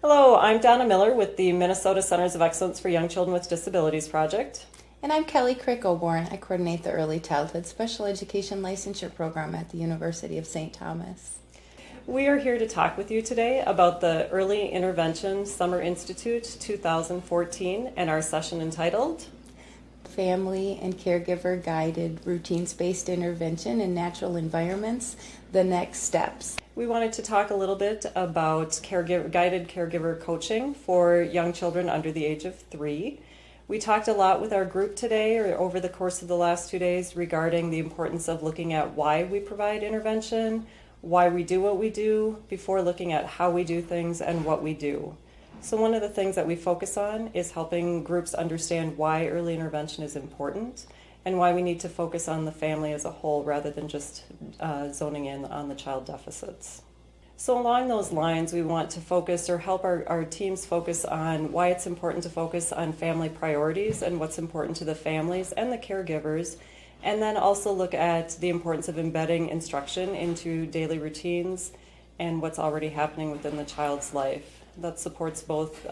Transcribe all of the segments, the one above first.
Hello, I'm Donna Miller with the Minnesota Centers of Excellence for Young Children with Disabilities Project. And I'm Kellie Krick, Oborn. I coordinate the Early Childhood Special Education Licensure Program at the University of St. Thomas. We are here to talk with you today about the Early Intervention Summer Institute 2014 and our session entitled Family and Caregiver Guided Routines-Based Intervention in Natural Environments, the Next Steps. We wanted to talk a little bit about guided caregiver coaching for young children under the age of 3. We talked a lot with our group today or over the course of the last 2 days regarding the importance of looking at why we provide intervention, why we do what we do, before looking at how we do things and what we do. So one of the things that we focus on is helping groups understand why early intervention is important and why we need to focus on the family as a whole rather than just zoning in on the child deficits. So along those lines, we want to focus or help our teams focus on why it's important to focus on family priorities and what's important to the families and the caregivers, and then also look at the importance of embedding instruction into daily routines and what's already happening within the child's life. That supports both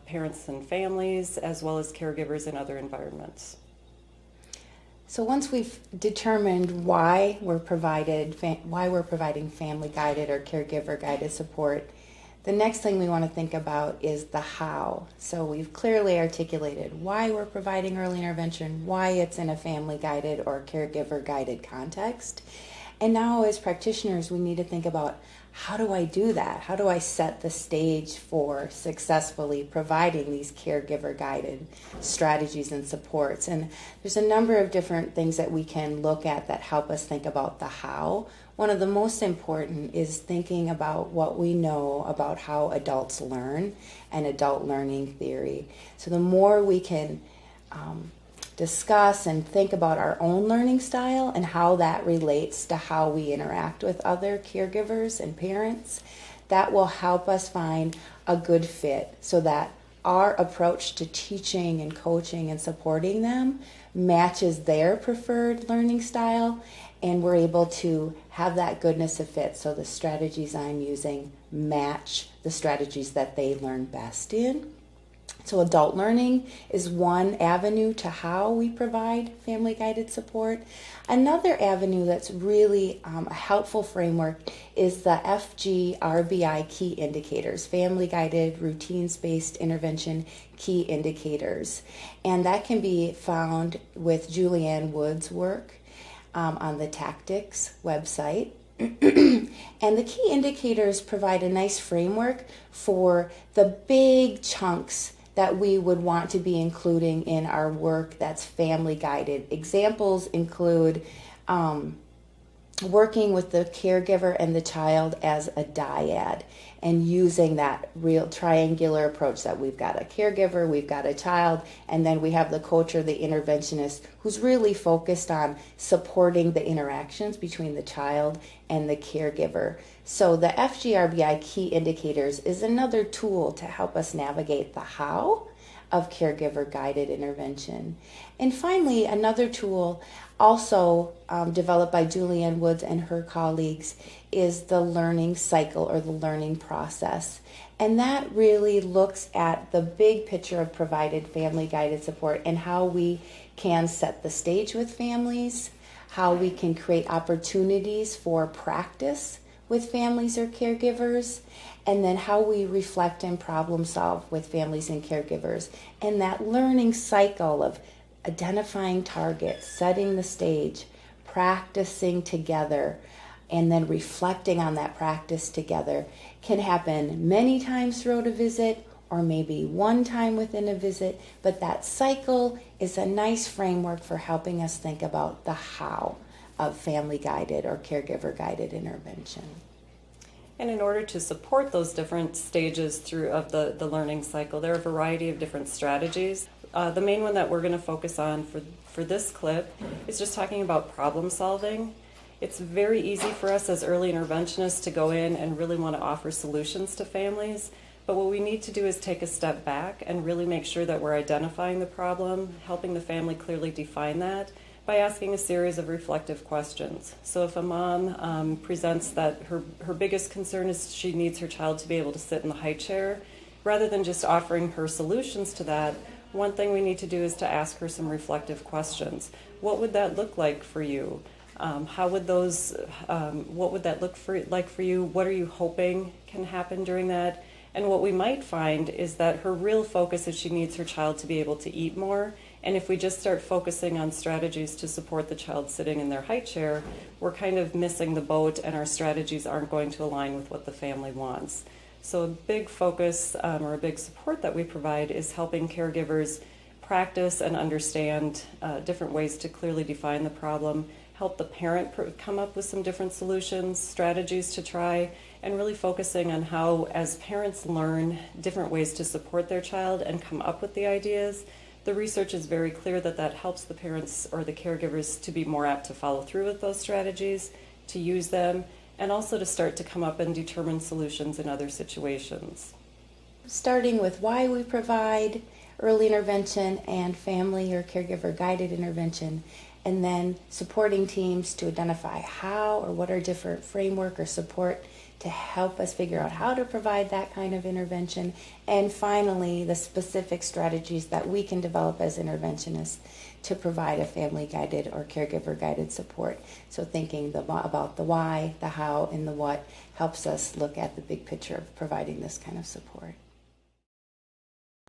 parents and families as well as caregivers in other environments. So once we've determined why we're providing family guided or caregiver guided support, the next thing we want to think about is the how. So we've clearly articulated why we're providing early intervention, why it's in a family guided or caregiver guided context. And now as practitioners, we need to think about, how do I do that? How do I set the stage for successfully providing these caregiver guided strategies and supports? And there's a number of different things that we can look at that help us think about the how. One of the most important is thinking about what we know about how adults learn and adult learning theory. So the more we can discuss and think about our own learning style and how that relates to how we interact with other caregivers and parents, that will help us find a good fit so that our approach to teaching and coaching and supporting them matches their preferred learning style, and we're able to have that goodness of fit so the strategies I'm using match the strategies that they learn best in. So adult learning is one avenue to how we provide family-guided support. Another avenue that's really a helpful framework is the FGRBI key indicators, family-guided routines-based intervention key indicators. And that can be found with Julianne Wood's work on the Tactics website. And the key indicators provide a nice framework for the big chunks that we would want to be including in our work that's family guided. Examples include working with the caregiver and the child as a dyad and using that real triangular approach that we've got a caregiver, we've got a child, and then we have the coach or the interventionist who's really focused on supporting the interactions between the child and the caregiver. So the FGRBI key indicators is another tool to help us navigate the how of caregiver guided intervention. And finally, another tool also developed by Julianne Woods and her colleagues is the learning cycle or the learning process. And that really looks at the big picture of provided family guided support and how we can set the stage with families, how we can create opportunities for practice with families or caregivers, and then how we reflect and problem solve with families and caregivers. And that learning cycle of identifying targets, setting the stage, practicing together, and then reflecting on that practice together can happen many times throughout a visit or maybe one time within a visit, but that cycle is a nice framework for helping us think about the how of family-guided or caregiver-guided intervention. And in order to support those different stages of the learning cycle, there are a variety of different strategies. The main one that we're going to focus on for this clip is just talking about problem solving. It's very easy for us as early interventionists to go in and really want to offer solutions to families, but what we need to do is take a step back and really make sure that we're identifying the problem, helping the family clearly define that, by asking a series of reflective questions. So if a mom presents that her biggest concern is she needs her child to be able to sit in the high chair, rather than just offering her solutions to that, one thing we need to do is to ask her some reflective questions. What would that look like for you? What would that like for you? What are you hoping can happen during that? And what we might find is that her real focus is she needs her child to be able to eat more. And if we just start focusing on strategies to support the child sitting in their high chair, we're kind of missing the boat, and our strategies aren't going to align with what the family wants. So a big focus or a big support that we provide is helping caregivers practice and understand different ways to clearly define the problem, help the parent come up with some different solutions, strategies to try, and really focusing on how, as parents learn different ways to support their child and come up with the ideas, the research is very clear that that helps the parents or the caregivers to be more apt to follow through with those strategies, to use them, and also to start to come up and determine solutions in other situations. Starting with why we provide early intervention and family or caregiver guided intervention, and then supporting teams to identify how or what are different framework or support to help us figure out how to provide that kind of intervention, and finally the specific strategies that we can develop as interventionists to provide a family guided or caregiver guided support. So thinking about the why, the how, and the what helps us look at the big picture of providing this kind of support.